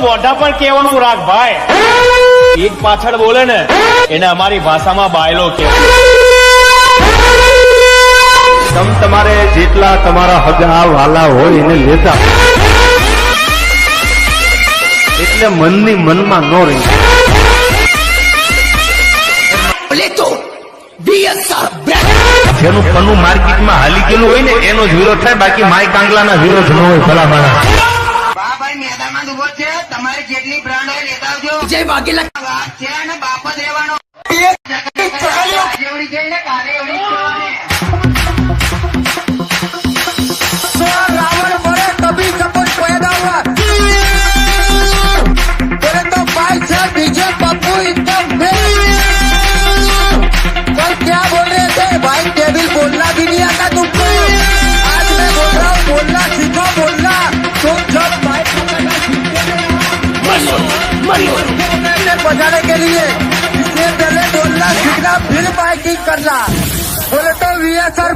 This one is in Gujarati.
મોઢા પર કેવાનું રાખ ભાઈ. એક પાછળ બોલે ને એને અમારી ભાષામાં બાયલો કહેવાય. તમારે જેટલા તમારા હગા વાલા હોય એને લેતા, એટલે મનની મનમાં ન રહી. જેનું પન્નું માર્કેટમાં હાલી ગયેલું હોય ને એનો જ વિરોધ થાય, બાકી માય કાંગલાના વિરોધ ન હોય. ભલા માણસ મેદાનમાં ઉભો છે, તમારી જેટલી બ્રાન્ડ હોય લેતા આવજો. જય વાઘેલા વાત છે ને બાપ જ રહેવાનો. જેવડી જઈને કાલે એવડી रावण मरे कभी सपोज पैदा हुआ बोले तो भाई साहब डीजे पप्पू एकदम कल क्या बोल रहे थे भाई, टेबल बोलना भी नहीं आता तुमको. आज मैं बोल रहा हूँ बोलना सीखो, बोलना तुम जब माइक बजाने के लिए इससे पहले बोलना सीखना, फिर माइकिंग करना. बोले तो वीएसआर